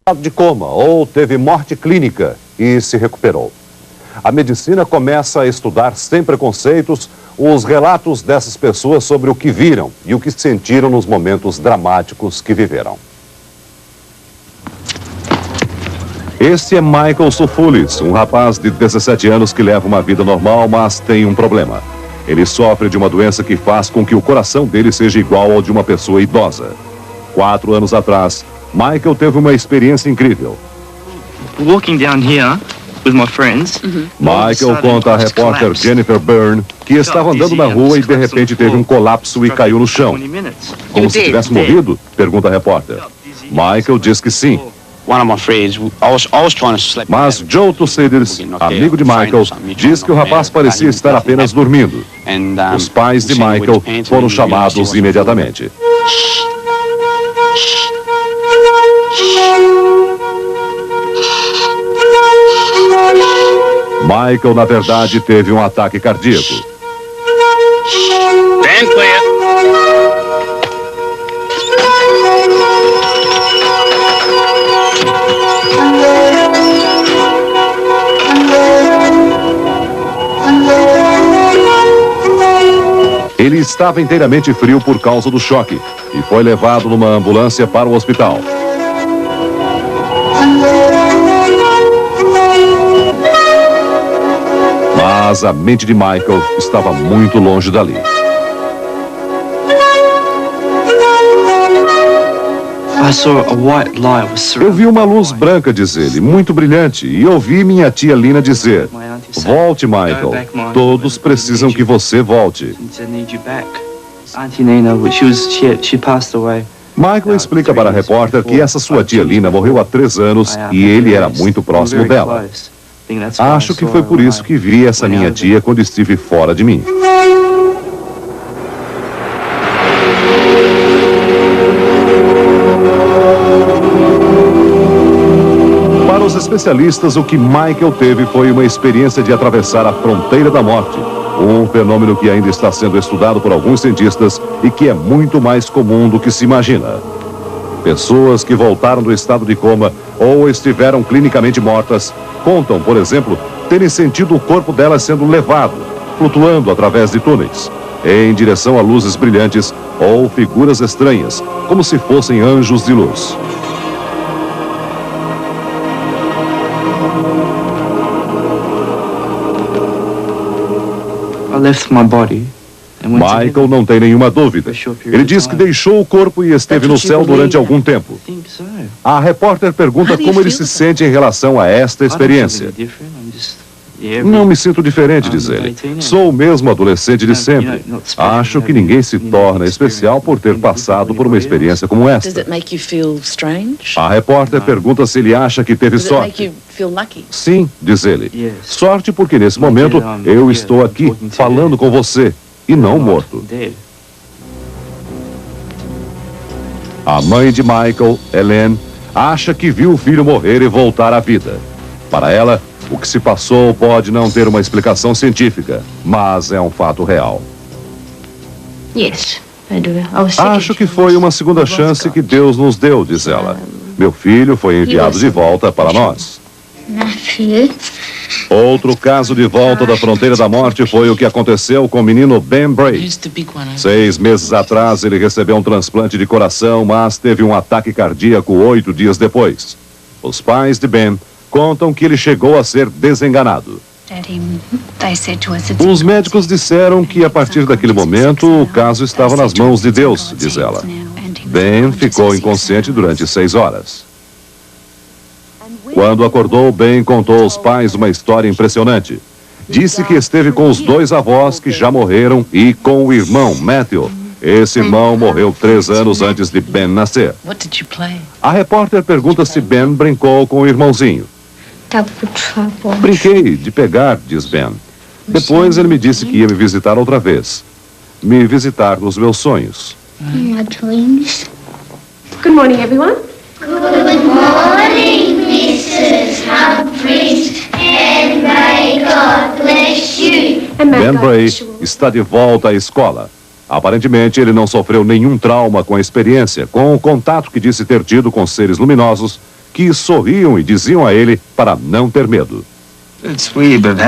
estado de coma ou teve morte clínica e se recuperou. A medicina começa a estudar sem preconceitos os relatos dessas pessoas sobre o que viram e o que sentiram nos momentos dramáticos que viveram. Este é Michael Sofulis, um rapaz de 17 anos que leva uma vida normal, mas tem um problema. Ele sofre de uma doença que faz com que o coração dele seja igual ao de uma pessoa idosa. 4 anos atrás, Michael teve uma experiência incrível. Walking down here with my friends. Michael conta à repórter Jennifer Byrne que estava andando na rua e de repente teve um colapso e caiu no chão. Como se tivesse morrido? Pergunta a repórter. Michael diz que sim. Mas Joe Tucídides, amigo de Michael, diz que o rapaz parecia estar apenas dormindo. Os pais de Michael foram chamados imediatamente. Michael, na verdade, teve um ataque cardíaco. Ele estava inteiramente frio por causa do choque e foi levado numa ambulância para o hospital. Mas a mente de Michael estava muito longe dali. Eu vi uma luz branca, diz ele, muito brilhante, e ouvi minha tia Lina dizer: "Volte, Michael. Todos precisam que você volte." Michael explica para a repórter que essa sua tia Lina morreu há 3 anos e ele era muito próximo dela. Acho que foi por isso que vi essa minha tia quando estive fora de mim. Para os especialistas, o que Michael teve foi uma experiência de atravessar a fronteira da morte. Um fenômeno que ainda está sendo estudado por alguns cientistas e que é muito mais comum do que se imagina. Pessoas que voltaram do estado de coma ou estiveram clinicamente mortas contam, por exemplo, terem sentido o corpo delas sendo levado, flutuando através de túneis, em direção a luzes brilhantes ou figuras estranhas, como se fossem anjos de luz. Michael não tem nenhuma dúvida. Ele diz que deixou o corpo e esteve no céu durante algum tempo. A repórter pergunta como ele se sente em relação a esta experiência. Não me sinto diferente, diz ele. Sou o mesmo adolescente de sempre. Acho que ninguém se torna especial por ter passado por uma experiência como esta. A repórter pergunta se ele acha que teve sorte. Sim, diz ele. Sorte porque nesse momento eu estou aqui falando com você e não morto. A mãe de Michael, Helen, acha que viu o filho morrer e voltar à vida. Para ela, o que se passou pode não ter uma explicação científica, mas é um fato real. Acho que foi uma segunda chance que Deus nos deu, diz ela. Meu filho foi enviado de volta para nós. Outro caso de volta da fronteira da morte foi o que aconteceu com o menino Ben Bray. 6 meses atrás, ele recebeu um transplante de coração, mas teve um ataque cardíaco 8 dias depois. Os pais de Ben contam que ele chegou a ser desenganado. Os médicos disseram que a partir daquele momento o caso estava nas mãos de Deus, diz ela. Ben ficou inconsciente durante 6 horas. Quando acordou, Ben contou aos pais uma história impressionante. Disse que esteve com os 2 avós que já morreram e com o irmão, Matthew. Esse irmão morreu 3 anos antes de Ben nascer. A repórter pergunta se Ben brincou com o irmãozinho. Brinquei de pegar, diz Ben. Depois ele me disse que ia me visitar outra vez. Me visitar nos meus sonhos. Good morning, everyone. Good morning, Mrs. Humphries, and may God bless you. Ben Bray está de volta à escola. Aparentemente, ele não sofreu nenhum trauma com a experiência, com o contato que disse ter tido com seres luminosos que sorriam e diziam a ele para não ter medo.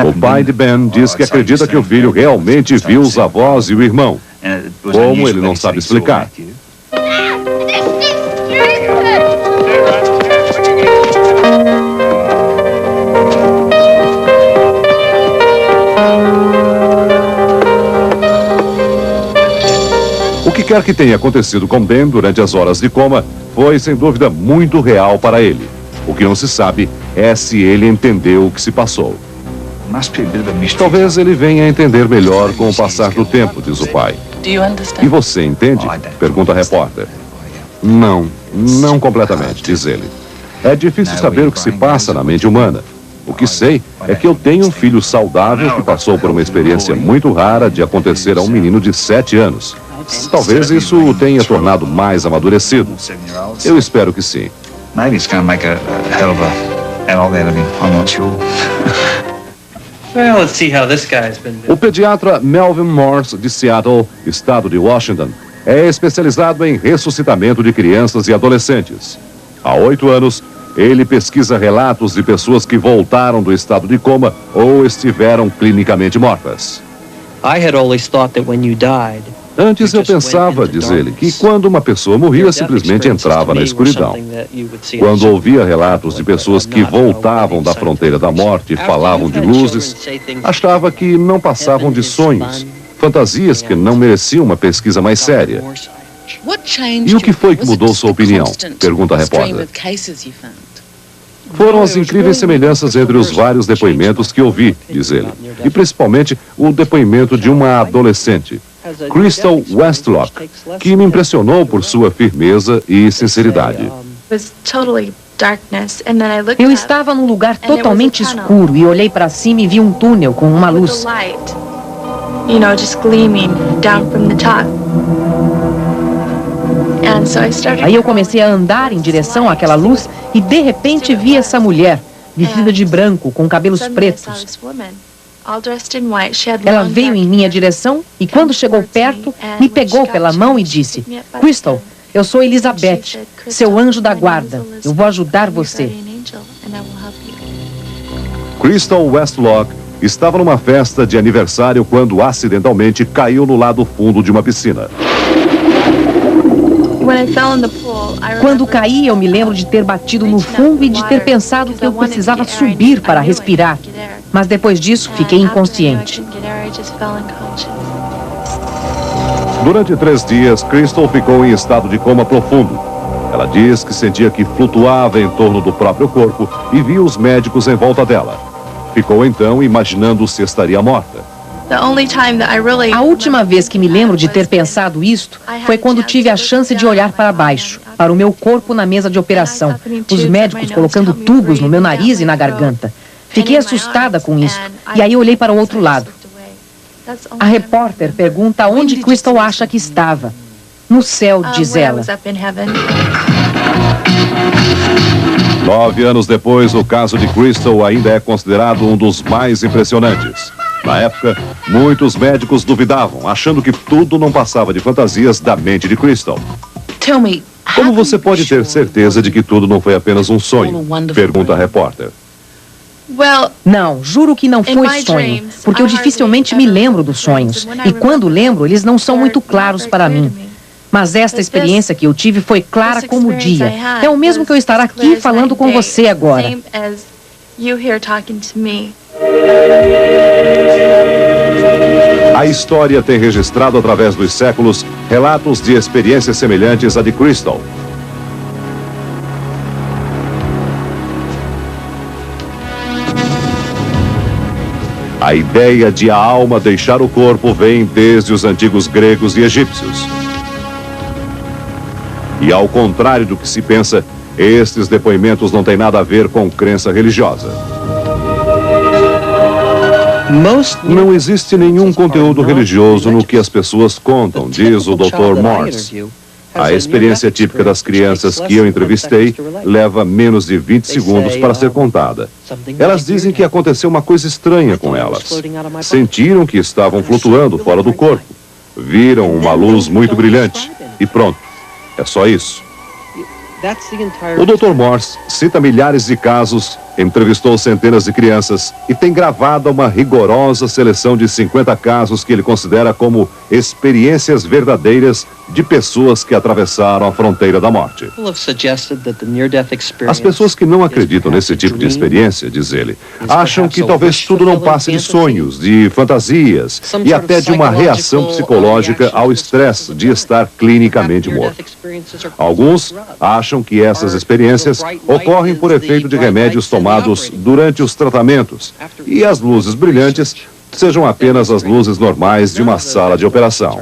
O pai de Ben diz que acredita que o filho realmente viu os avós e o irmão, como ele não sabe explicar. O que quer que tenha acontecido com Ben durante as horas de coma foi, sem dúvida, muito real para ele. O que não se sabe é se ele entendeu o que se passou. Talvez ele venha a entender melhor com o passar do tempo, diz o pai. E você entende? Pergunta a repórter. Não completamente, diz ele. É difícil saber o que se passa na mente humana. O que sei é que eu tenho um filho saudável que passou por uma experiência muito rara de acontecer a um menino de 7 anos. Talvez isso o tenha tornado mais amadurecido. Eu espero que sim. Maybe it's going to make a hell of a adult out of him. I'm not sure. Well, let's see how this guy's been doing. O pediatra Melvin Morse, de Seattle, estado de Washington, é especializado em ressuscitamento de crianças e adolescentes. Há 8 anos, ele pesquisa relatos de pessoas que voltaram do estado de coma ou estiveram clinicamente mortas. I had always thought that when you died, Antes eu pensava, diz ele, que quando uma pessoa morria, simplesmente entrava na escuridão. Quando ouvia relatos de pessoas que voltavam da fronteira da morte e falavam de luzes, achava que não passavam de sonhos, fantasias que não mereciam uma pesquisa mais séria. E o que foi que mudou sua opinião? Pergunta a repórter. Foram as incríveis semelhanças entre os vários depoimentos que ouvi, diz ele, e principalmente o depoimento de uma adolescente, Crystal Westlock, que me impressionou por sua firmeza e sinceridade. Eu estava num lugar totalmente escuro e olhei para cima e vi um túnel com uma luz. Aí eu comecei a andar em direção àquela luz e de repente vi essa mulher, vestida de branco, com cabelos pretos. Ela veio em minha direção e quando chegou perto, me pegou pela mão e disse: Crystal, eu sou Elizabeth, seu anjo da guarda. Eu vou ajudar você. Crystal Westlock estava numa festa de aniversário quando acidentalmente caiu no lado fundo de uma piscina. Quando caí, eu me lembro de ter batido no fundo e de ter pensado que eu precisava subir para respirar. Mas depois disso, fiquei inconsciente. Durante 3 dias, Crystal ficou em estado de coma profundo. Ela diz que sentia que flutuava em torno do próprio corpo e via os médicos em volta dela. Ficou então imaginando se estaria morta. A última vez que me lembro de ter pensado isto foi quando tive a chance de olhar para baixo, para o meu corpo na mesa de operação, os médicos colocando tubos no meu nariz e na garganta. Fiquei assustada com isso, e aí olhei para o outro lado. A repórter pergunta onde Crystal acha que estava. No céu, diz ela. 9 anos depois, o caso de Crystal ainda é considerado um dos mais impressionantes. Na época, muitos médicos duvidavam, achando que tudo não passava de fantasias da mente de Crystal. Como você pode ter certeza de que tudo não foi apenas um sonho? Pergunta a repórter. Não, juro que não foi sonho, porque eu dificilmente me lembro dos sonhos. E quando lembro, eles não são muito claros para mim. Mas esta experiência que eu tive foi clara como o dia. É o mesmo que eu estar aqui falando com você agora. A história tem registrado através dos séculos relatos de experiências semelhantes à de Crystal. A ideia de a alma deixar o corpo vem desde os antigos gregos e egípcios. E ao contrário do que se pensa, estes depoimentos não têm nada a ver com crença religiosa. Não existe nenhum conteúdo religioso no que as pessoas contam, diz o Dr. Morse. A experiência típica das crianças que eu entrevistei leva menos de 20 segundos para ser contada. Elas dizem que aconteceu uma coisa estranha com elas. Sentiram que estavam flutuando fora do corpo. Viram uma luz muito brilhante. E pronto. É só isso. O Dr. Morse cita milhares de casos, entrevistou centenas de crianças e tem gravado uma rigorosa seleção de 50 casos que ele considera como experiências verdadeiras de pessoas que atravessaram a fronteira da morte. As pessoas que não acreditam nesse tipo de experiência, diz ele, acham que talvez tudo não passe de sonhos, de fantasias e até de uma reação psicológica ao estresse de estar clinicamente morto. Alguns acham que essas experiências ocorrem por efeito de remédios tomados durante os tratamentos e as luzes brilhantes sejam apenas as luzes normais de uma sala de operação.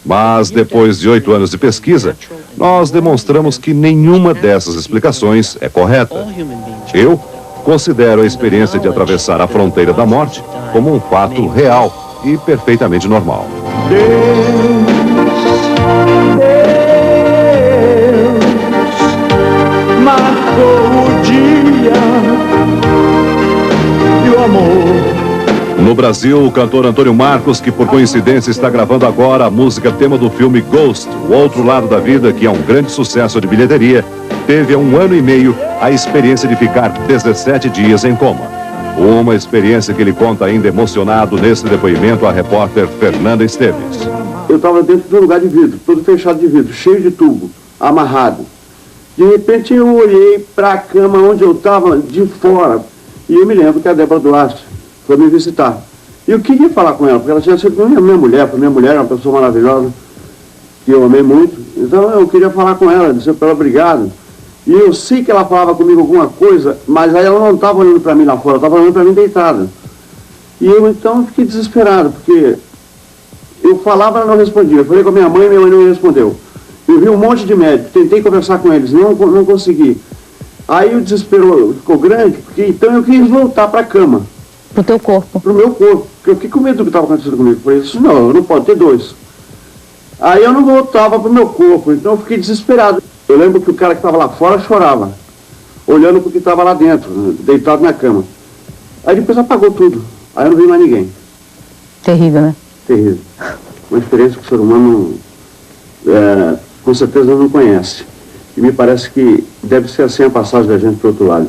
Mas, depois de 8 anos de pesquisa, nós demonstramos que nenhuma dessas explicações é correta. Eu considero a experiência de atravessar a fronteira da morte como um fato real e perfeitamente normal. No Brasil, o cantor Antônio Marcos, que por coincidência está gravando agora a música tema do filme Ghost, O Outro Lado da Vida, que é um grande sucesso de bilheteria, teve há 1 ano e meio a experiência de ficar 17 dias em coma. Uma experiência que ele conta ainda emocionado nesse depoimento à repórter Fernanda Esteves. Eu estava dentro de um lugar de vidro, todo fechado de vidro, cheio de tubo, amarrado. De repente eu olhei para a cama onde eu estava, de fora, e eu me lembro que a Débora Duarte foi me visitar. E eu queria falar com ela, porque ela tinha sido minha mulher, é uma pessoa maravilhosa, que eu amei muito. Então eu queria falar com ela, dizer para ela obrigado. E eu sei que ela falava comigo alguma coisa, mas aí ela não estava olhando para mim lá fora, ela estava olhando para mim deitada. E eu então fiquei desesperado, porque eu falava, ela não respondia. Eu falei com a minha mãe não me respondeu. Eu vi um monte de médicos, tentei conversar com eles, não consegui. Aí o desespero ficou grande, porque então eu quis voltar para a cama. Pro teu corpo. Pro meu corpo, porque eu fiquei com medo do que estava acontecendo comigo. Eu falei, isso não, eu não posso ter 2. Aí eu não voltava pro meu corpo, então eu fiquei desesperado. Eu lembro que o cara que estava lá fora chorava, olhando pro que estava lá dentro, deitado na cama. Aí depois apagou tudo, aí eu não vi mais ninguém. Terrível, né? Terrível. Uma experiência que o ser humano com certeza não conhece. E me parece que deve ser assim a passagem da gente pro outro lado.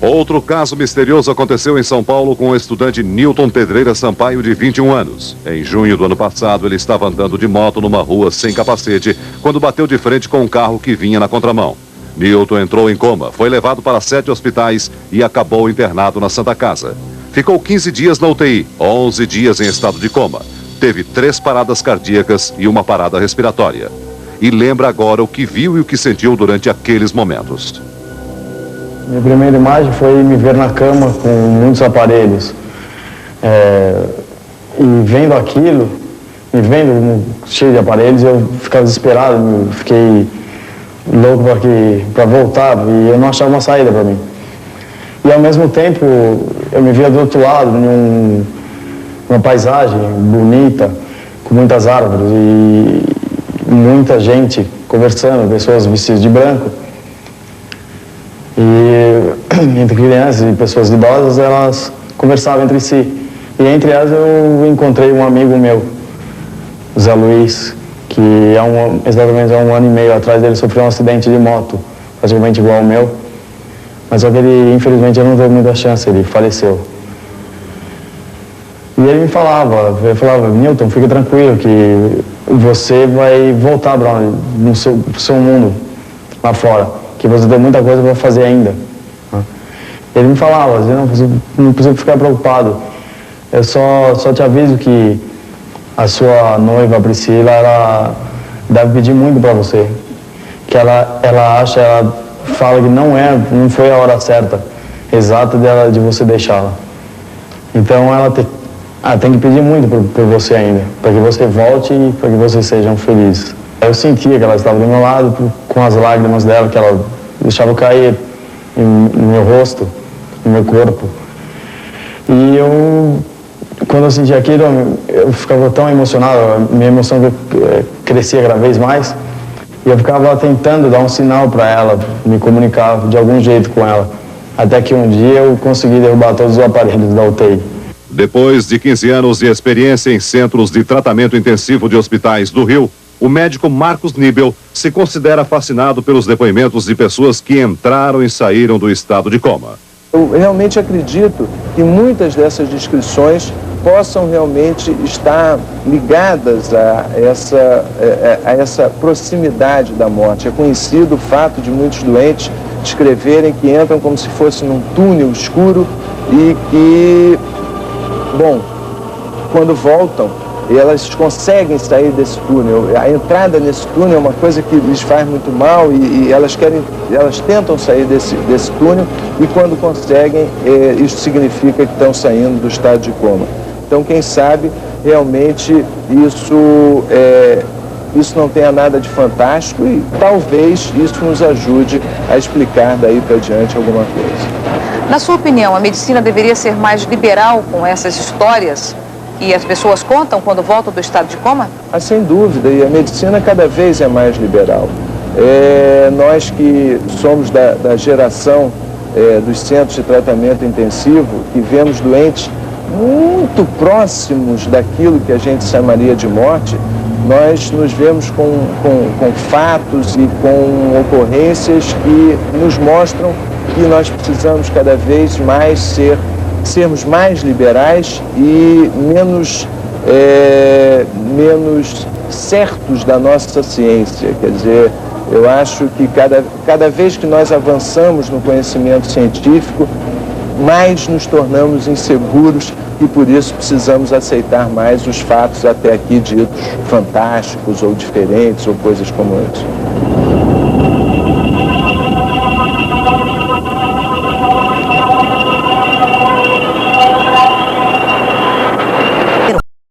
Outro caso misterioso aconteceu em São Paulo com o estudante Newton Pedreira Sampaio, de 21 anos. Em junho do ano passado, ele estava andando de moto numa rua sem capacete, quando bateu de frente com um carro que vinha na contramão. Newton entrou em coma, foi levado para 7 hospitais e acabou internado na Santa Casa. Ficou 15 dias na UTI, 11 dias em estado de coma. Teve 3 paradas cardíacas e 1 parada respiratória. E lembra agora o que viu e o que sentiu durante aqueles momentos. Minha primeira imagem foi me ver na cama com muitos aparelhos. E vendo aquilo, me vendo cheio de aparelhos, eu ficava desesperado, fiquei louco para voltar e eu não achava uma saída para mim. E ao mesmo tempo, eu me via do outro lado, numa paisagem bonita, com muitas árvores e muita gente conversando, pessoas vestidas de branco. E entre crianças e pessoas idosas, elas conversavam entre si. E entre elas eu encontrei um amigo meu, Zé Luiz, que exatamente há 1 ano e meio atrás ele sofreu um acidente de moto, praticamente igual ao meu. Mas só que ele, infelizmente, não teve muita chance, ele faleceu. E ele me falava, Newton, fique tranquilo que você vai voltar no seu mundo lá fora, que você tem muita coisa para fazer ainda. Ele me falava, você não precisa ficar preocupado. Eu só te aviso que a sua noiva, Priscila, ela deve pedir muito para você. Que ela fala que não foi a hora certa, exata de você deixá-la. Então ela tem que pedir muito por você ainda, para que você volte e para que vocês sejam felizes. Eu sentia que ela estava do meu lado, com as lágrimas dela, que ela deixava cair no meu rosto, no meu corpo. E quando eu sentia aquilo, eu ficava tão emocionado, minha emoção crescia cada vez mais. E eu ficava tentando dar um sinal para ela, me comunicar de algum jeito com ela. Até que um dia eu consegui derrubar todos os aparelhos da UTI. Depois de 15 anos de experiência em centros de tratamento intensivo de hospitais do Rio, o médico Marcos Nibel se considera fascinado pelos depoimentos de pessoas que entraram e saíram do estado de coma. Eu realmente acredito que muitas dessas descrições possam realmente estar ligadas a essa proximidade da morte. É conhecido o fato de muitos doentes descreverem que entram como se fosse num túnel escuro e que, bom, quando voltam, elas conseguem sair desse túnel. A entrada nesse túnel é uma coisa que lhes faz muito mal e elas tentam sair desse túnel e quando conseguem, isso significa que estão saindo do estado de coma. Então, quem sabe, realmente, isso não tenha nada de fantástico e talvez isso nos ajude a explicar daí para diante alguma coisa. Na sua opinião, a medicina deveria ser mais liberal com essas histórias que as pessoas contam quando voltam do estado de coma? Sem dúvida, e a medicina cada vez é mais liberal. Nós que somos da geração dos centros de tratamento intensivo, que vemos doentes muito próximos daquilo que a gente chamaria de morte, nós nos vemos com fatos e com ocorrências que nos mostram que nós precisamos cada vez mais sermos mais liberais e menos certos da nossa ciência. Quer dizer, eu acho que cada vez que nós avançamos no conhecimento científico, mais nos tornamos inseguros e por isso precisamos aceitar mais os fatos até aqui ditos fantásticos ou diferentes ou coisas como isso.